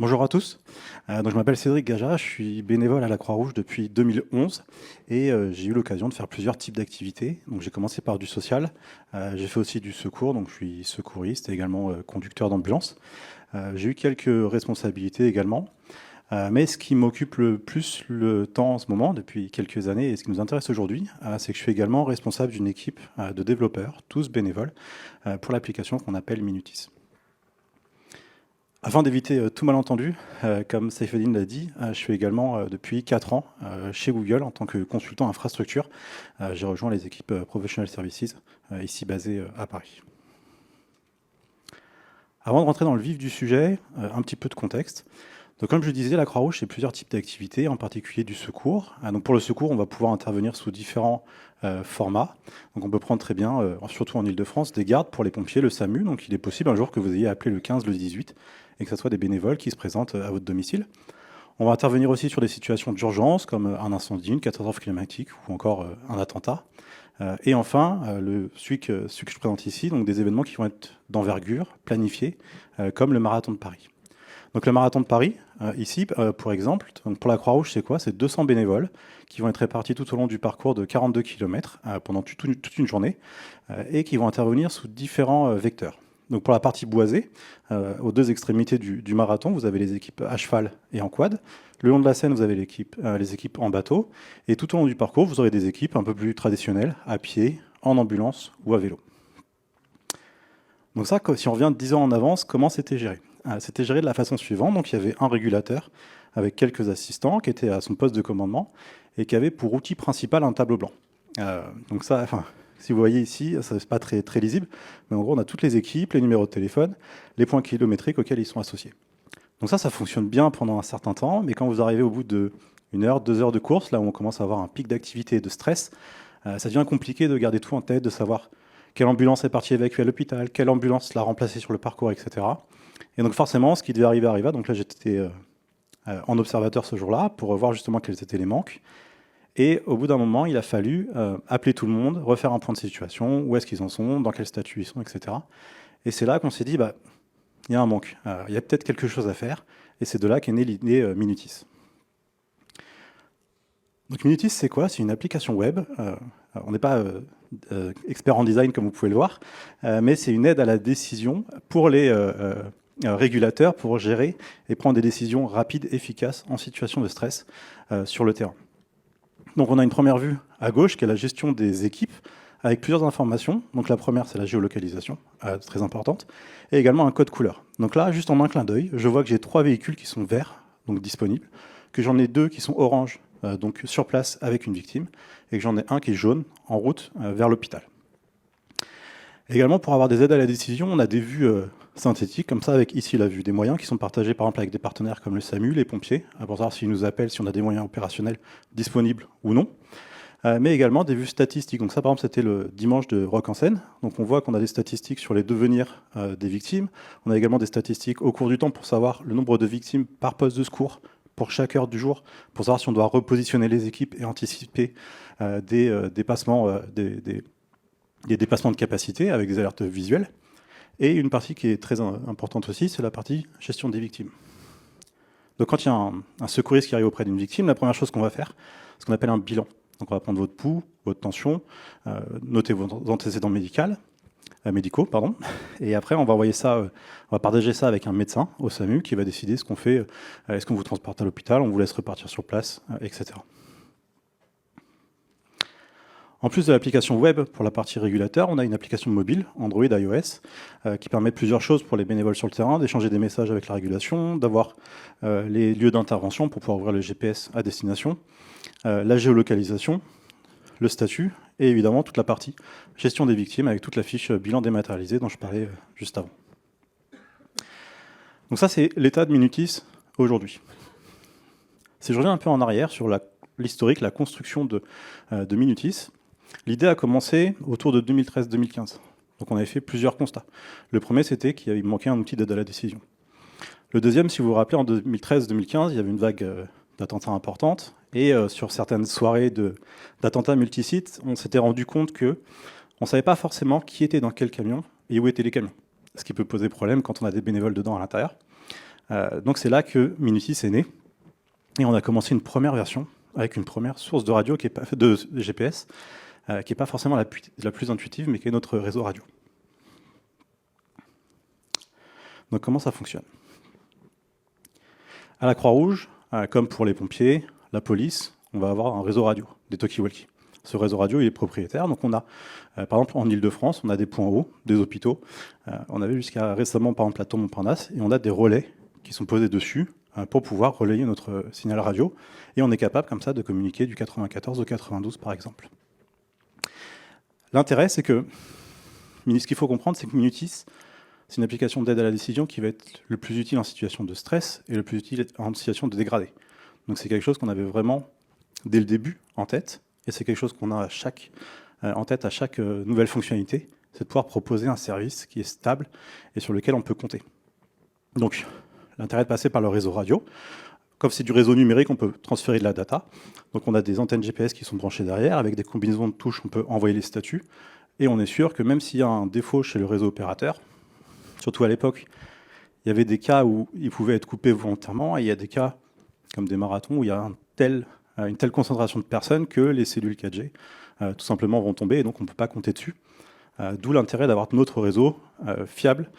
Bonjour à tous. Je m'appelle Cédric Gaja, je suis bénévole à la Croix-Rouge depuis 2011 et j'ai eu l'occasion de faire plusieurs types d'activités. Donc j'ai commencé par du social, j'ai fait aussi du secours, donc je suis secouriste et également conducteur d'ambulance. J'ai eu quelques responsabilités également, mais ce qui m'occupe le plus le temps en ce moment, depuis quelques années, et ce qui nous intéresse aujourd'hui, c'est que je suis également responsable d'une équipe de développeurs, tous bénévoles, pour l'application qu'on appelle Minutis. Afin d'éviter tout malentendu, comme Saifeddine l'a dit, je suis également depuis 4 ans chez Google en tant que consultant infrastructure. J'ai rejoint les équipes Professional Services, ici basées à Paris. Avant de rentrer dans le vif du sujet, un petit peu de contexte. Donc, comme je le disais, la Croix-Rouge, c'est plusieurs types d'activités, en particulier du secours. Donc, pour le secours, on va pouvoir intervenir sous différents formats. Donc, on peut prendre très bien, surtout en Ile-de-France, des gardes pour les pompiers, le SAMU. Donc, il est possible un jour que vous ayez appelé le 15, le 18, et que ce soit des bénévoles qui se présentent à votre domicile. On va intervenir aussi sur des situations d'urgence, comme un incendie, une catastrophe climatique ou encore un attentat. Et enfin, celui que je présente ici, donc des événements qui vont être d'envergure, planifiés, comme le marathon de Paris. Donc le marathon de Paris, ici, pour exemple, donc pour la Croix-Rouge, c'est quoi? C'est 200 bénévoles qui vont être répartis tout au long du parcours de 42 km pendant toute une journée et qui vont intervenir sous différents vecteurs. Donc pour la partie boisée, aux deux extrémités du marathon, vous avez les équipes à cheval et en quad. Le long de la Seine, vous avez les équipes en bateau. Et tout au long du parcours, vous aurez des équipes un peu plus traditionnelles, à pied, en ambulance ou à vélo. Donc ça, si on revient 10 ans en avance, comment c'était géré? C'était géré de la façon suivante. Donc il y avait un régulateur avec quelques assistants qui étaient à son poste de commandement et qui avait pour outil principal un tableau blanc. Donc ça, si vous voyez ici, ça n'est pas très lisible, mais en gros, on a toutes les équipes, les numéros de téléphone, les points kilométriques auxquels ils sont associés. Donc ça fonctionne bien pendant un certain temps, mais quand vous arrivez au bout d'1 heure, 2 heures de course, là où on commence à avoir un pic d'activité et de stress, ça devient compliqué de garder tout en tête, de savoir quelle ambulance est partie évacuer à l'hôpital, quelle ambulance l'a remplacée sur le parcours, etc. Et donc forcément, ce qui devait arriver arriva. Donc là, j'étais en observateur ce jour-là pour voir justement quels étaient les manques. Et au bout d'un moment, il a fallu appeler tout le monde, refaire un point de situation, où est-ce qu'ils en sont, dans quel statut ils sont, etc. Et c'est là qu'on s'est dit, il y a un manque, il y a peut-être quelque chose à faire. Et c'est de là qu'est née l'idée Minutis. Donc Minutis, c'est quoi? C'est une application web. On n'est pas expert en design, comme vous pouvez le voir, mais c'est une aide à la décision pour les régulateurs pour gérer et prendre des décisions rapides, efficaces en situation de stress sur le terrain. Donc on a une première vue à gauche qui est la gestion des équipes avec plusieurs informations. Donc la première, c'est la géolocalisation, très importante, et également un code couleur. Donc là, juste en un clin d'œil, je vois que j'ai 3 véhicules qui sont verts, donc disponibles, que j'en ai 2 qui sont orange, donc sur place avec une victime, et que j'en ai un qui est jaune, en route vers l'hôpital. Également, pour avoir des aides à la décision, on a des vues synthétiques, comme ça, avec ici la vue des moyens qui sont partagés par exemple avec des partenaires comme le SAMU, les pompiers, pour savoir s'ils nous appellent, si on a des moyens opérationnels disponibles ou non. Mais également des vues statistiques. Donc ça, par exemple, c'était le dimanche de Rock en Seine. Donc on voit qu'on a des statistiques sur les devenirs des victimes. On a également des statistiques au cours du temps pour savoir le nombre de victimes par poste de secours pour chaque heure du jour, pour savoir si on doit repositionner les équipes et anticiper des dépassements de capacité avec des alertes visuelles. Et une partie qui est très importante aussi, c'est la partie gestion des victimes. Donc quand il y a un secouriste qui arrive auprès d'une victime, la première chose qu'on va faire, c'est ce qu'on appelle un bilan. Donc on va prendre votre pouls, votre tension, noter vos antécédents médicaux, et après on va envoyer ça, on va partager ça avec un médecin au SAMU qui va décider ce qu'on fait, est-ce qu'on vous transporte à l'hôpital, on vous laisse repartir sur place, etc. En plus de l'application web pour la partie régulateur, on a une application mobile, Android, iOS, qui permet plusieurs choses pour les bénévoles sur le terrain, d'échanger des messages avec la régulation, d'avoir les lieux d'intervention pour pouvoir ouvrir le GPS à destination, la géolocalisation, le statut, et évidemment toute la partie gestion des victimes avec toute la fiche bilan dématérialisé dont je parlais juste avant. Donc ça, c'est l'état de Minutis aujourd'hui. Si je reviens un peu en arrière sur l'historique, la construction de Minutis, l'idée a commencé autour de 2013-2015. Donc on avait fait plusieurs constats. Le premier, c'était qu'il manquait un outil d'aide à la décision. Le deuxième, si vous vous rappelez, en 2013-2015, il y avait une vague d'attentats importantes. Et sur certaines soirées d'attentats multisites, on s'était rendu compte qu'on ne savait pas forcément qui était dans quel camion et où étaient les camions. Ce qui peut poser problème quand on a des bénévoles dedans à l'intérieur. Donc c'est là que Minutis est né. Et on a commencé une première version avec une première source de radio de GPS, qui n'est pas forcément la plus intuitive, mais qui est notre réseau radio. Donc comment ça fonctionne? À la Croix-Rouge, comme pour les pompiers, la police, on va avoir un réseau radio, des talkie-walkie. Ce réseau radio, il est propriétaire. Donc on a, par exemple, en Ile-de-France, on a des points hauts, des hôpitaux. On avait jusqu'à récemment, par exemple, la tour Montparnasse, et on a des relais qui sont posés dessus pour pouvoir relayer notre signal radio. Et on est capable, comme ça, de communiquer du 94 au 92, par exemple. L'intérêt, c'est que, ce qu'il faut comprendre, c'est que Minutis, c'est une application d'aide à la décision qui va être le plus utile en situation de stress et le plus utile en situation de dégradé. Donc c'est quelque chose qu'on avait vraiment, dès le début, en tête. Et c'est quelque chose qu'on a en tête à chaque nouvelle fonctionnalité, c'est de pouvoir proposer un service qui est stable et sur lequel on peut compter. Donc, l'intérêt de passer par le réseau radio, comme c'est du réseau numérique, on peut transférer de la data. Donc, on a des antennes GPS qui sont branchées derrière, avec des combinaisons de touches, on peut envoyer les statuts. Et on est sûr que même s'il y a un défaut chez le réseau opérateur, surtout à l'époque, il y avait des cas où il pouvait être coupé volontairement, et il y a des cas, comme des marathons, où il y a une telle concentration de personnes que les cellules 4G tout simplement vont tomber et donc on ne peut pas compter dessus. D'où l'intérêt d'avoir notre réseau fiable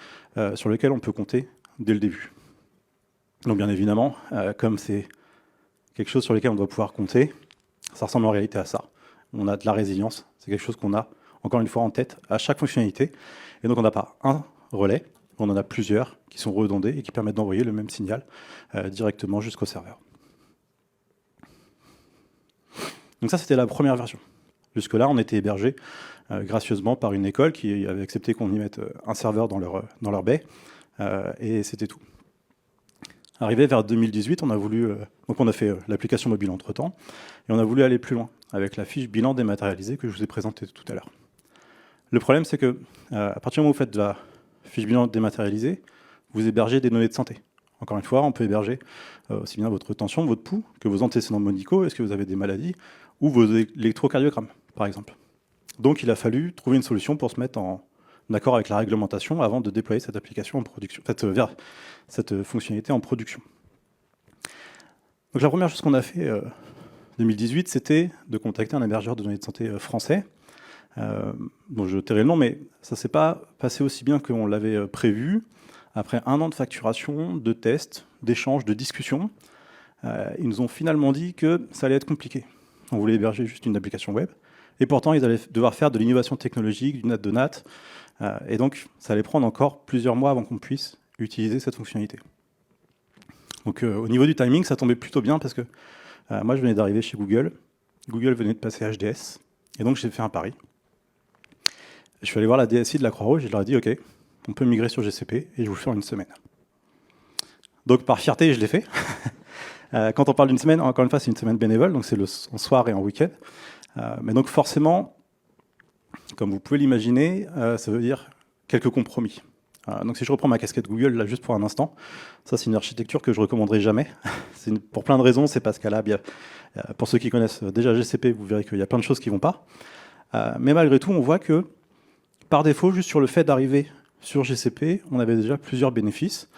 sur lequel on peut compter dès le début. Donc bien évidemment, comme c'est quelque chose sur lequel on doit pouvoir compter, ça ressemble en réalité à ça. On a de la résilience, c'est quelque chose qu'on a encore une fois en tête à chaque fonctionnalité. Et donc on n'a pas un relais, on en a plusieurs qui sont redondés et qui permettent d'envoyer le même signal directement jusqu'au serveur. Donc ça, c'était la première version. Jusque-là, on était hébergé gracieusement par une école qui avait accepté qu'on y mette un serveur dans leur baie, et c'était tout. Arrivé vers 2018, on a fait l'application mobile entre-temps, et on a voulu aller plus loin, avec la fiche bilan dématérialisée que je vous ai présentée tout à l'heure. Le problème, c'est que à partir du moment où vous faites de la fiche bilan dématérialisée, vous hébergez des données de santé. Encore une fois, on peut héberger aussi bien votre tension, votre pouls, que vos antécédents médicaux, est-ce que vous avez des maladies, ou vos électrocardiogrammes, par exemple. Donc il a fallu trouver une solution pour se mettre en accord avec la réglementation avant de déployer cette application en production, cette fonctionnalité en production. Donc la première chose qu'on a fait en 2018, c'était de contacter un hébergeur de données de santé français. Bon, je tairai le nom, mais ça ne s'est pas passé aussi bien qu'on l'avait prévu. Après 1 an de facturation, de tests, d'échanges, de discussions, ils nous ont finalement dit que ça allait être compliqué. On voulait héberger juste une application web, et pourtant ils allaient devoir faire de l'innovation technologique, du NAT de NAT, et donc ça allait prendre encore plusieurs mois avant qu'on puisse utiliser cette fonctionnalité. Donc au niveau du timing, ça tombait plutôt bien parce que moi je venais d'arriver chez Google, Google venait de passer HDS, et donc j'ai fait un pari. Je suis allé voir la DSI de la Croix-Rouge et je leur ai dit « Ok, on peut migrer sur GCP et je vous le fais en 1 semaine. » Donc par fierté, je l'ai fait. Quand on parle d'une semaine, encore une fois, c'est une semaine bénévole, donc c'est en soir et en week-end. Mais donc forcément, comme vous pouvez l'imaginer, ça veut dire quelques compromis. Donc si je reprends ma casquette Google, là, juste pour un instant, ça c'est une architecture que je ne recommanderais jamais. Pour plein de raisons, c'est pas scalable. Pour ceux qui connaissent déjà GCP, vous verrez qu'il y a plein de choses qui ne vont pas. Mais malgré tout, on voit que par défaut, juste sur le fait d'arriver sur GCP, on avait déjà plusieurs bénéfices,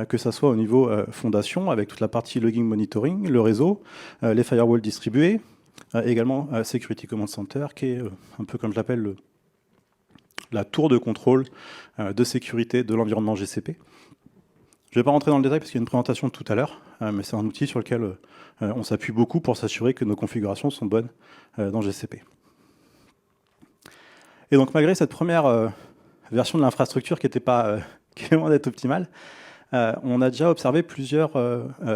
que ce soit au niveau fondation, avec toute la partie logging monitoring, le réseau, les firewalls distribués, également Security Command Center, qui est un peu comme je l'appelle la tour de contrôle de sécurité de l'environnement GCP. Je ne vais pas rentrer dans le détail parce qu'il y a une présentation tout à l'heure, mais c'est un outil sur lequel on s'appuie beaucoup pour s'assurer que nos configurations sont bonnes dans GCP. Et donc malgré cette première version de l'infrastructure qui n'était pas qui est loin d'être optimale, on a déjà observé plusieurs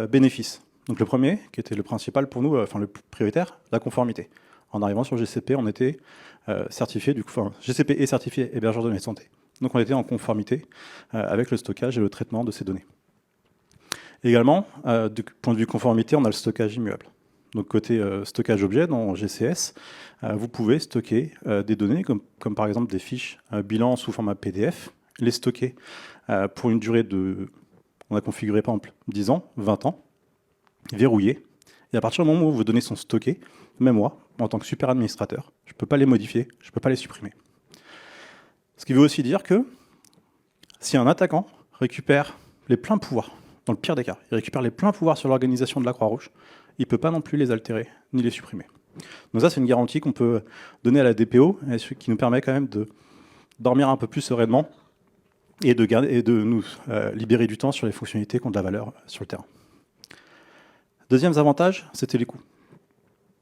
bénéfices. Donc le premier, qui était le principal pour nous, enfin le plus prioritaire, la conformité. En arrivant sur GCP, on était certifié, GCP est certifié hébergeur de données de santé. Donc on était en conformité avec le stockage et le traitement de ces données. Également, du point de vue conformité, on a le stockage immuable. Donc côté stockage objet, dans GCS, vous pouvez stocker des données, comme par exemple des fiches bilan sous format PDF, les stocker pour une durée de, on a configuré par exemple 10 ans, 20 ans, verrouillé. Et à partir du moment où vos données sont stockées, même moi, en tant que super administrateur, je ne peux pas les modifier, je ne peux pas les supprimer. Ce qui veut aussi dire que si un attaquant récupère les pleins pouvoirs dans le pire des cas. Il récupère les pleins pouvoirs sur l'organisation de la Croix-Rouge. Il ne peut pas non plus les altérer ni les supprimer. Donc ça, c'est une garantie qu'on peut donner à la DPO, et ce qui nous permet quand même de dormir un peu plus sereinement et de nous libérer du temps sur les fonctionnalités qui ont de la valeur sur le terrain. Deuxième avantage, c'était les coûts.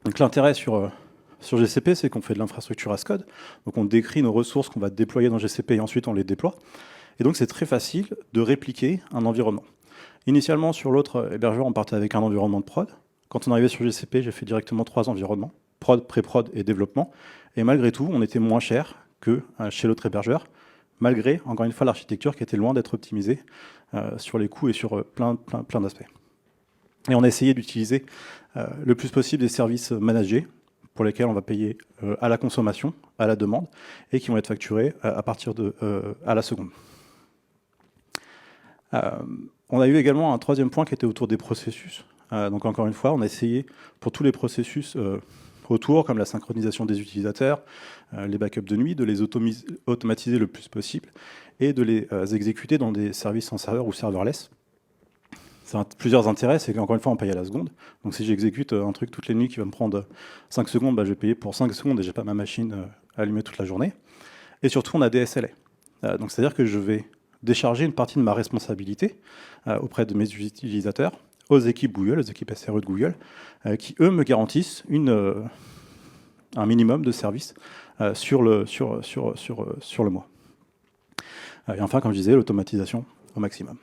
Donc l'intérêt sur GCP, c'est qu'on fait de l'infrastructure as code. Donc on décrit nos ressources qu'on va déployer dans GCP et ensuite on les déploie. Et donc c'est très facile de répliquer un environnement. Initialement, sur l'autre hébergeur, on partait avec un environnement de prod. Quand on arrivait sur GCP, j'ai fait directement 3 environnements, prod, pré-prod et développement. Et malgré tout, on était moins cher que chez l'autre hébergeur, malgré, encore une fois, l'architecture qui était loin d'être optimisée sur les coûts et sur plein d'aspects. Et on a essayé d'utiliser le plus possible des services managés, pour lesquels on va payer à la consommation, à la demande, et qui vont être facturés à partir à la seconde. On a eu également un troisième point qui était autour des processus. Donc encore une fois, on a essayé pour tous les processus autour, comme la synchronisation des utilisateurs, les backups de nuit, de les automatiser le plus possible et de les exécuter dans des services en serveur ou serverless. Ça a plusieurs intérêts, c'est qu'encore une fois, on paye à la seconde. Donc si j'exécute un truc toutes les nuits qui va me prendre 5 secondes, bah, je vais payer pour 5 secondes et je n'ai pas ma machine allumée toute la journée. Et surtout, on a des SLA. Donc c'est-à-dire que je vais décharger une partie de ma responsabilité auprès de mes utilisateurs aux équipes Google, aux équipes SRE de Google, qui, eux, me garantissent un minimum de services sur le mois. Et enfin, comme je disais, l'automatisation au maximum.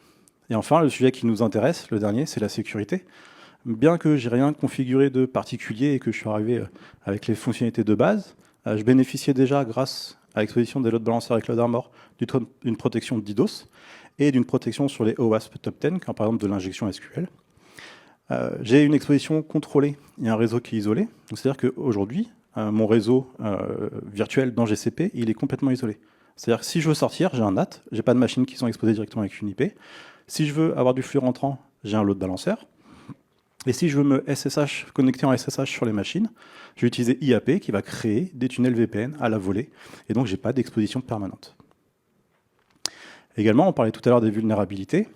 Et enfin, le sujet qui nous intéresse, le dernier, c'est la sécurité. Bien que j'ai rien configuré de particulier et que je suis arrivé avec les fonctionnalités de base, je bénéficiais déjà, grâce à l'exposition des load balancers avec CloudArmor, d'une protection DDoS et d'une protection sur les OWASP Top 10, comme par exemple de l'injection SQL. J'ai une exposition contrôlée et un réseau qui est isolé. C'est-à-dire qu'aujourd'hui, mon réseau virtuel dans GCP, il est complètement isolé. C'est-à-dire que si je veux sortir, j'ai un NAT, je n'ai pas de machines qui sont exposées directement avec une IP. Si je veux avoir du flux rentrant, j'ai un load balancer. Et si je veux me SSH, connecter en SSH sur les machines, je vais utiliser IAP qui va créer des tunnels VPN à la volée. Et donc, je n'ai pas d'exposition permanente. Également, on parlait tout à l'heure des vulnérabilités.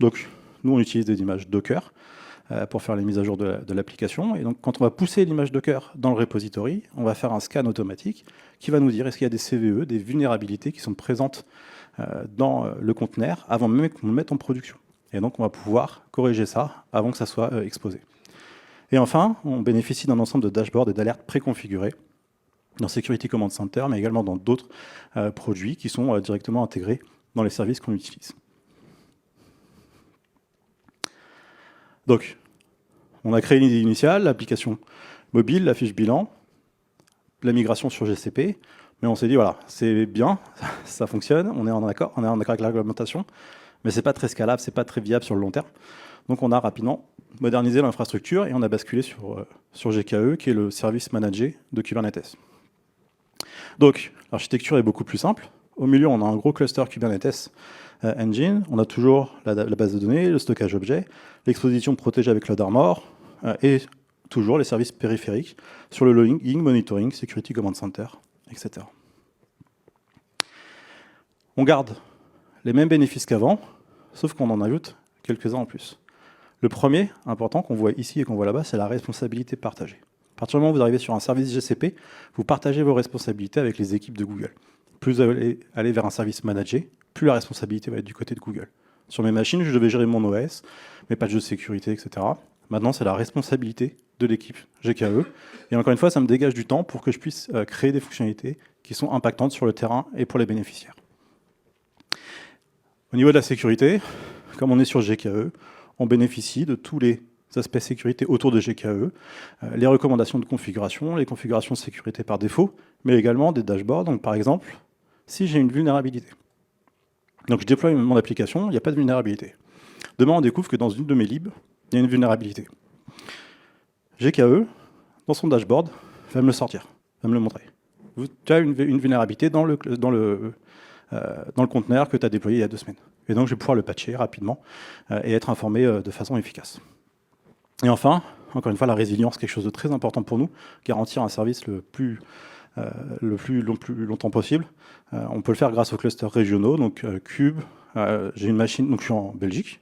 Donc, nous, on utilise des images Docker pour faire les mises à jour de l'application. Et donc, quand on va pousser l'image Docker dans le repository, on va faire un scan automatique qui va nous dire est-ce qu'il y a des CVE, des vulnérabilités qui sont présentes dans le conteneur avant même qu'on le mette en production. Et donc, on va pouvoir corriger ça avant que ça soit exposé. Et enfin, on bénéficie d'un ensemble de dashboards et d'alertes préconfigurés dans Security Command Center, mais également dans d'autres produits qui sont directement intégrés dans les services qu'on utilise. Donc, on a créé une idée initiale, l'application mobile, la fiche bilan, la migration sur GCP, mais on s'est dit, voilà, c'est bien, ça fonctionne, on est en accord avec la réglementation, mais ce n'est pas très scalable, ce n'est pas très viable sur le long terme. Donc on a rapidement modernisé l'infrastructure et on a basculé sur GKE, qui est le service managé de Kubernetes. Donc, l'architecture est beaucoup plus simple. Au milieu, on a un gros cluster Kubernetes Engine. On a toujours la base de données, le stockage objet, l'exposition protégée avec CloudArmor et toujours les services périphériques sur le logging, monitoring, Security Command Center, etc. On garde les mêmes bénéfices qu'avant, sauf qu'on en ajoute quelques-uns en plus. Le premier, important, qu'on voit ici et qu'on voit là-bas, c'est la responsabilité partagée. À partir du moment où vous arrivez sur un service GCP, vous partagez vos responsabilités avec les équipes de Google. Plus vous allez vers un service managé, plus la responsabilité va être du côté de Google. Sur mes machines, je devais gérer mon OS, mes patchs de sécurité, etc. Maintenant, c'est la responsabilité de l'équipe GKE. Et encore une fois, ça me dégage du temps pour que je puisse créer des fonctionnalités qui sont impactantes sur le terrain et pour les bénéficiaires. Au niveau de la sécurité, comme on est sur GKE, on bénéficie de tous les aspects sécurité autour de GKE, les recommandations de configuration, les configurations de sécurité par défaut, mais également des dashboards. Donc, par exemple, si j'ai une vulnérabilité, donc je déploie mon application, il n'y a pas de vulnérabilité. Demain, on découvre que dans une de mes libs, il y a une vulnérabilité. GKE, dans son dashboard, va me le sortir, va me le montrer. Tu as une vulnérabilité dans le conteneur que tu as déployé il y a 2 semaines. Et donc, je vais pouvoir le patcher rapidement et être informé de façon efficace. Et enfin, encore une fois, la résilience, quelque chose de très important pour nous, garantir un service le plus longtemps possible. On peut le faire grâce aux clusters régionaux, donc Cube, j'ai une machine, donc je suis en Belgique,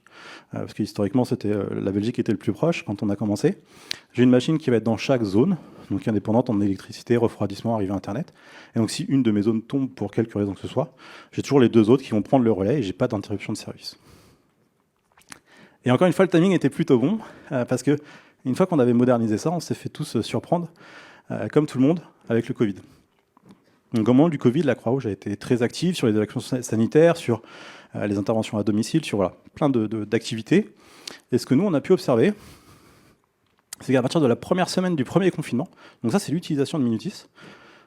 parce que historiquement, la Belgique était le plus proche quand on a commencé. J'ai une machine qui va être dans chaque zone, donc indépendante en électricité, refroidissement, arrivée Internet. Et donc si une de mes zones tombe pour quelque raison que ce soit, j'ai toujours les deux autres qui vont prendre le relais et j'ai pas d'interruption de service. Et encore une fois, le timing était plutôt bon, parce que une fois qu'on avait modernisé ça, on s'est fait tous surprendre, comme tout le monde, avec le Covid. Donc au moment du Covid, la Croix-Rouge a été très active sur les actions sanitaires, sur les interventions à domicile, sur voilà, plein d'activités. Et ce que nous, on a pu observer, c'est qu'à partir de la première semaine du premier confinement, donc ça c'est l'utilisation de Minutis.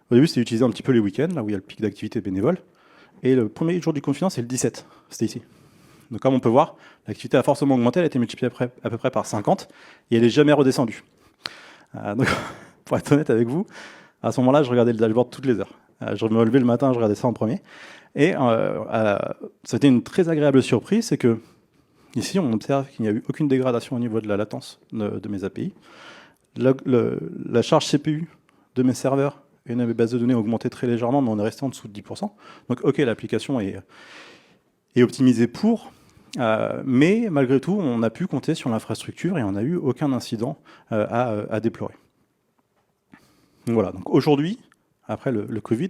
Au début, c'était utilisé un petit peu les week-ends, là où il y a le pic d'activité bénévole. Et le premier jour du confinement, c'est le 17, c'était ici. Donc comme on peut voir, l'activité a forcément augmenté, elle a été multipliée à peu près par 50, et elle n'est jamais redescendue. Donc, pour être honnête avec vous, à ce moment-là, je regardais le dashboard toutes les heures. Je me levais le matin, je regardais ça en premier. Et c'était une très agréable surprise, c'est que ici, on observe qu'il n'y a eu aucune dégradation au niveau de la latence de mes API. La charge CPU de mes serveurs et de mes bases de données a augmenté très légèrement, mais on est resté en dessous de 10%. Donc, OK, l'application est optimisée pour, mais malgré tout, on a pu compter sur l'infrastructure et on n'a eu aucun incident à déplorer. Donc voilà, donc aujourd'hui, après le Covid,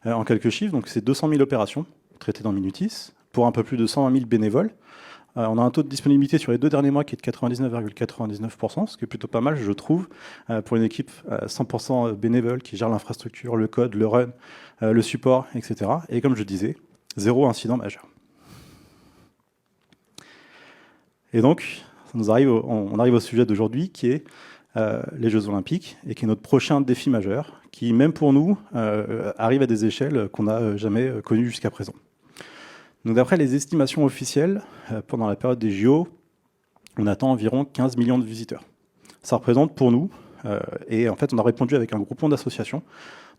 en quelques chiffres, donc c'est 200 000 opérations traitées dans Minutis, pour un peu plus de 120 000 bénévoles. On a un taux de disponibilité sur les 2 derniers mois qui est de 99,99%, ce qui est plutôt pas mal, je trouve, pour une équipe 100% bénévole qui gère l'infrastructure, le code, le run, le support, etc. Et comme je disais, 0 incident majeur. Et donc, on arrive au sujet d'aujourd'hui, qui est les Jeux Olympiques, et qui est notre prochain défi majeur, qui, même pour nous, arrive à des échelles qu'on n'a jamais connues jusqu'à présent. Donc, d'après les estimations officielles, pendant la période des JO, on attend environ 15 millions de visiteurs. Ça représente pour nous, et en fait, on a répondu avec un groupement d'associations.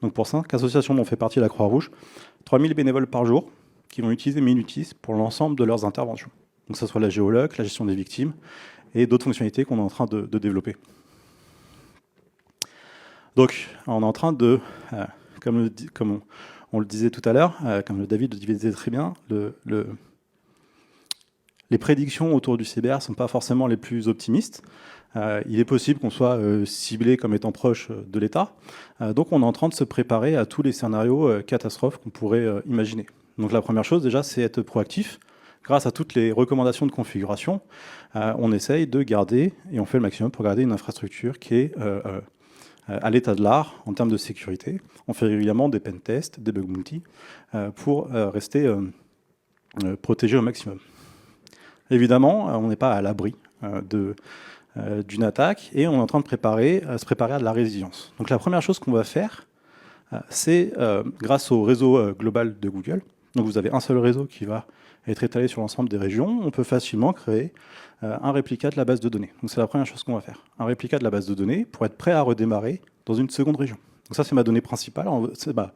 Donc, pour 5 associations dont fait partie la Croix-Rouge, 3000 bénévoles par jour qui vont utiliser Minutis pour l'ensemble de leurs interventions. Donc, que ce soit la géoloc, la gestion des victimes, et d'autres fonctionnalités qu'on est en train de développer. Donc, on est en train de, comme on le disait tout à l'heure, comme David le disait très bien, les prédictions autour du cyber ne sont pas forcément les plus optimistes. Il est possible qu'on soit ciblé comme étant proche de l'État. Donc, on est en train de se préparer à tous les scénarios catastrophes qu'on pourrait imaginer. Donc, la première chose, déjà, c'est être proactif. Grâce à toutes les recommandations de configuration, on essaye de garder, et on fait le maximum pour garder une infrastructure qui est à l'état de l'art en termes de sécurité. On fait régulièrement des pen tests, des bug bounty, pour rester protégé au maximum. Évidemment, on n'est pas à l'abri d'une attaque, et on est en train de se préparer à de la résilience. Donc la première chose qu'on va faire, c'est grâce au réseau global de Google. Donc vous avez un seul réseau qui va être étalé sur l'ensemble des régions. On peut facilement créer un réplica de la base de données. Donc c'est la première chose qu'on va faire. Un réplica de la base de données pour être prêt à redémarrer dans une seconde région. Donc ça, c'est ma donnée principale, c'est ma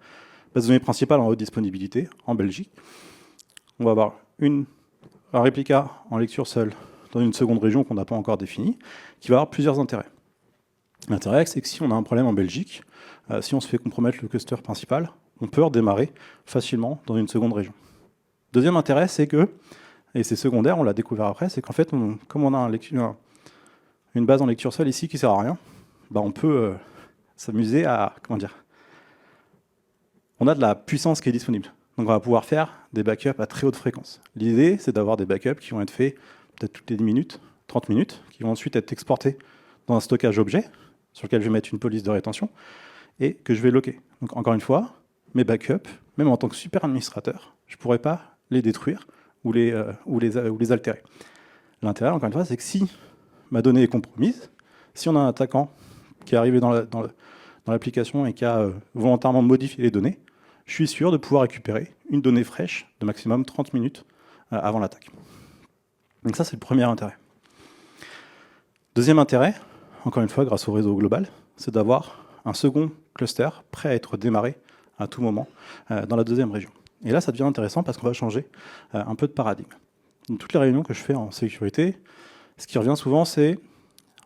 base de données principale en haute disponibilité en Belgique. On va avoir un réplica en lecture seule dans une seconde région qu'on n'a pas encore définie, qui va avoir plusieurs intérêts. L'intérêt, c'est que si on a un problème en Belgique, si on se fait compromettre le cluster principal, on peut redémarrer facilement dans une seconde région. Deuxième intérêt, c'est que, et c'est secondaire, on l'a découvert après, c'est qu'en fait, comme on a une base en lecture seule ici qui ne sert à rien, on peut s'amuser à, on a de la puissance qui est disponible. Donc on va pouvoir faire des backups à très haute fréquence. L'idée, c'est d'avoir des backups qui vont être faits peut-être toutes les 10 minutes, 30 minutes, qui vont ensuite être exportés dans un stockage objet, sur lequel je vais mettre une police de rétention, et que je vais locker. Donc encore une fois, mes backups, même en tant que super administrateur, je ne pourrais pas les détruire ou les altérer. L'intérêt, encore une fois, c'est que si ma donnée est compromise, si on a un attaquant qui est arrivé dans l'application et qui a volontairement modifié les données, je suis sûr de pouvoir récupérer une donnée fraîche de maximum 30 minutes avant l'attaque. Donc ça, c'est le premier intérêt. Deuxième intérêt, encore une fois, grâce au réseau global, c'est d'avoir un second cluster prêt à être démarré à tout moment dans la deuxième région. Et là, ça devient intéressant parce qu'on va changer un peu de paradigme. Dans toutes les réunions que je fais en sécurité, ce qui revient souvent, c'est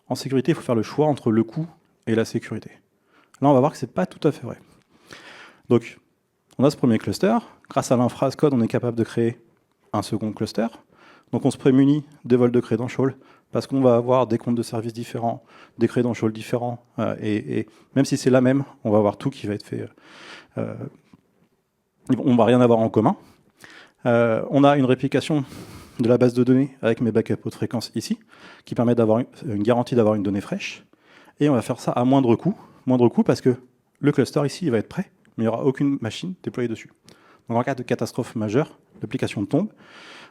en sécurité, il faut faire le choix entre le coût et la sécurité. Là, on va voir que ce n'est pas tout à fait vrai. Donc, on a ce premier cluster. Grâce à l'infra as code, on est capable de créer un second cluster. Donc on se prémunit des vols de credentials parce qu'on va avoir des comptes de services différents, des credentials différents, et même si c'est la même, on va avoir tout qui va être fait. On ne va rien avoir en commun. On a une réplication de la base de données avec mes backups haute fréquence ici, qui permet d'avoir une garantie d'avoir une donnée fraîche. Et on va faire ça à moindre coût parce que le cluster ici il va être prêt, mais il n'y aura aucune machine déployée dessus. Donc en cas de catastrophe majeure, l'application tombe.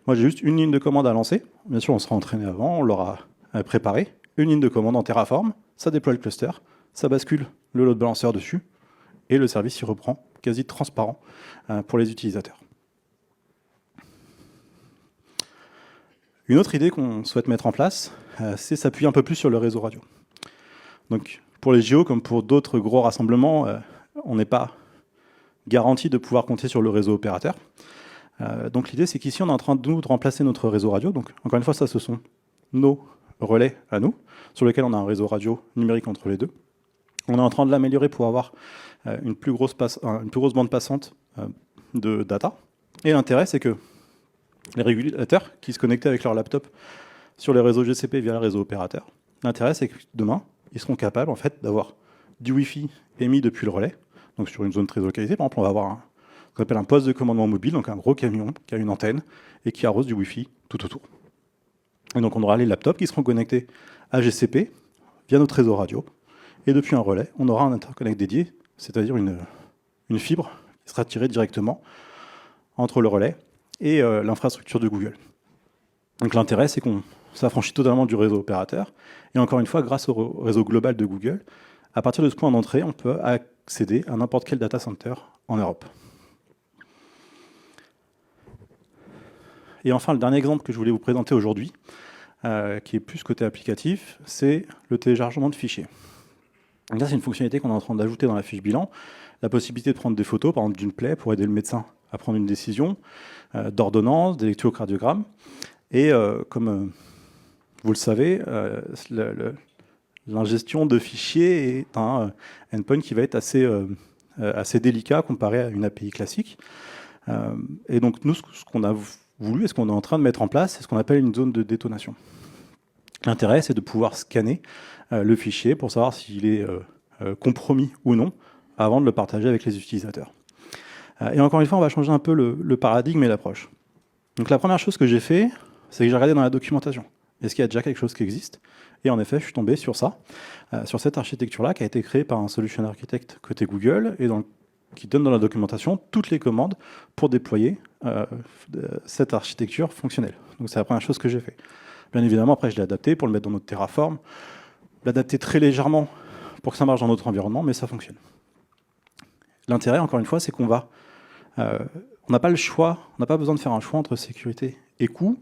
Moi j'ai juste une ligne de commande à lancer. Bien sûr on sera entraîné avant, on l'aura préparé. Une ligne de commande en Terraform, ça déploie le cluster, ça bascule le load balancer dessus, et le service y reprend quasi transparent pour les utilisateurs. Une autre idée qu'on souhaite mettre en place, c'est s'appuyer un peu plus sur le réseau radio. Donc, pour les JO, comme pour d'autres gros rassemblements, on n'est pas garanti de pouvoir compter sur le réseau opérateur. Donc l'idée, c'est qu'ici, on est en train de remplacer notre réseau radio. Donc, encore une fois, ça, ce sont nos relais à nous, sur lesquels on a un réseau radio numérique entre les deux. On est en train de l'améliorer pour avoir une plus grosse bande passante de data. Et l'intérêt, c'est que les régulateurs qui se connectaient avec leur laptop sur les réseaux GCP via le réseau opérateur, l'intérêt, c'est que demain, ils seront capables en fait, d'avoir du Wi-Fi émis depuis le relais, donc sur une zone très localisée. Par exemple, on va avoir ce qu'on appelle un poste de commandement mobile, donc un gros camion qui a une antenne et qui arrose du Wi-Fi tout autour. Et donc on aura les laptops qui seront connectés à GCP via notre réseau radio. Et depuis un relais, on aura un interconnect dédié, c'est-à-dire une fibre qui sera tirée directement entre le relais et l'infrastructure de Google. Donc l'intérêt, c'est qu'on s'affranchit totalement du réseau opérateur. Et encore une fois, grâce au réseau global de Google, à partir de ce point d'entrée, on peut accéder à n'importe quel data center en Europe. Et enfin, le dernier exemple que je voulais vous présenter aujourd'hui, qui est plus côté applicatif, c'est le téléchargement de fichiers. Donc là, c'est une fonctionnalité qu'on est en train d'ajouter dans la fiche bilan, la possibilité de prendre des photos, par exemple d'une plaie, pour aider le médecin à prendre une décision, d'ordonnance, d'électrocardiogramme. Et comme vous le savez, l'ingestion de fichiers est un endpoint qui va être assez délicat comparé à une API classique. Et donc nous, ce qu'on a voulu et ce qu'on est en train de mettre en place, c'est ce qu'on appelle une zone de détonation. L'intérêt, c'est de pouvoir scanner le fichier pour savoir s'il est compromis ou non avant de le partager avec les utilisateurs. Et encore une fois, on va changer un peu le paradigme et l'approche. Donc la première chose que j'ai fait, c'est que j'ai regardé dans la documentation. Est-ce qu'il y a déjà quelque chose qui existe? Et en effet, je suis tombé sur ça, sur cette architecture-là qui a été créée par un solution architect côté Google et qui donne dans la documentation toutes les commandes pour déployer cette architecture fonctionnelle. Donc c'est la première chose que j'ai fait. Bien évidemment, après, je l'ai adapté pour le mettre dans notre Terraform, l'adapter très légèrement pour que ça marche dans notre environnement, mais ça fonctionne. L'intérêt, encore une fois, c'est qu'on va... on n'a pas le choix, on n'a pas besoin de faire un choix entre sécurité et coût,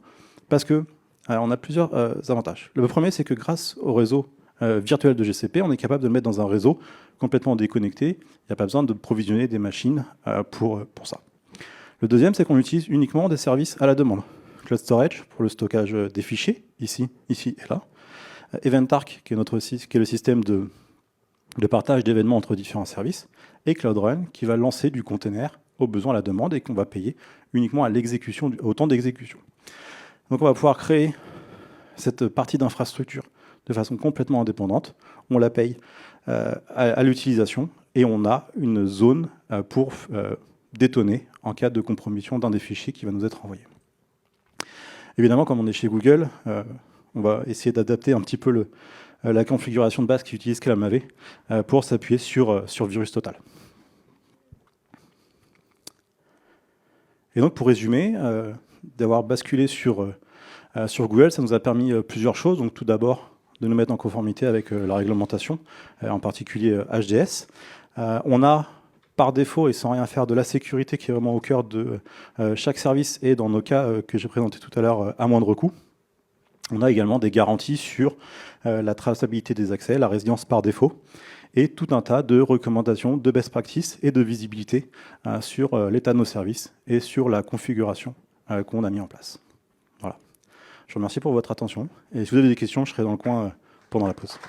parce que on a plusieurs avantages. Le premier, c'est que grâce au réseau virtuel de GCP, on est capable de le mettre dans un réseau complètement déconnecté. Il n'y a pas besoin de provisionner des machines pour ça. Le deuxième, c'est qu'on utilise uniquement des services à la demande. Cloud Storage pour le stockage des fichiers, ici et là. EventArc, qui est le système de partage d'événements entre différents services. Et Cloud Run, qui va lancer du container au besoin à la demande et qu'on va payer uniquement à l'exécution, au temps d'exécution. Donc on va pouvoir créer cette partie d'infrastructure de façon complètement indépendante. On la paye à l'utilisation et on a une zone pour détonner en cas de compromission d'un des fichiers qui va nous être envoyé. Évidemment, comme on est chez Google, on va essayer d'adapter un petit peu la configuration de base qui utilise Calamave pour s'appuyer sur VirusTotal. Et donc, pour résumer, d'avoir basculé sur Google, ça nous a permis plusieurs choses. Donc, tout d'abord, de nous mettre en conformité avec la réglementation, en particulier HDS. On a, par défaut et sans rien faire, de la sécurité qui est vraiment au cœur de chaque service et dans nos cas que j'ai présentés tout à l'heure à moindre coût. On a également des garanties sur la traçabilité des accès, la résidence par défaut, et tout un tas de recommandations de best practices et de visibilité sur l'état de nos services et sur la configuration qu'on a mis en place. Voilà. Je vous remercie pour votre attention. Et si vous avez des questions, je serai dans le coin pendant la pause.